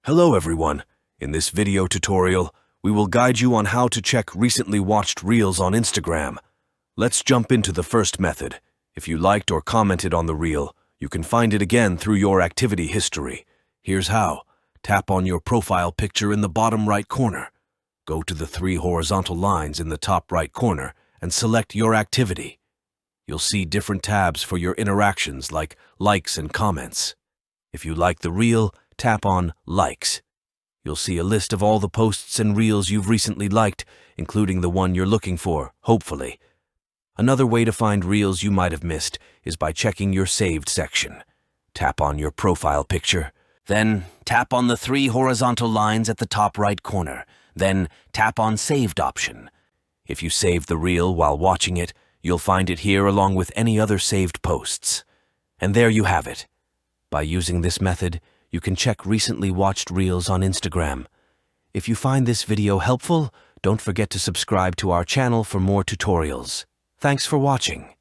Hello everyone. In this video tutorial, we will guide you on how to check recently watched Reels on Instagram. Let's jump into the first method. If you liked or commented on the Reel, you can find it again through your activity history. Here's how. Tap on your profile picture in the bottom right corner. Go to the 3 horizontal lines in the top right corner and select your activity. You'll see different tabs for your interactions like likes and comments. If you like the Reel, tap on Likes. You'll see a list of all the posts and Reels you've recently liked, including the one you're looking for, hopefully. Another way to find Reels you might have missed is by checking your Saved section. Tap on your profile picture. Then tap on the 3 horizontal lines at the top right corner. Then tap on Saved option. If you save the Reel while watching it, you'll find it here along with any other saved posts. And there you have it. By using this method, you can check recently watched Reels on Instagram. If you find this video helpful, don't forget to subscribe to our channel for more tutorials. Thanks for watching.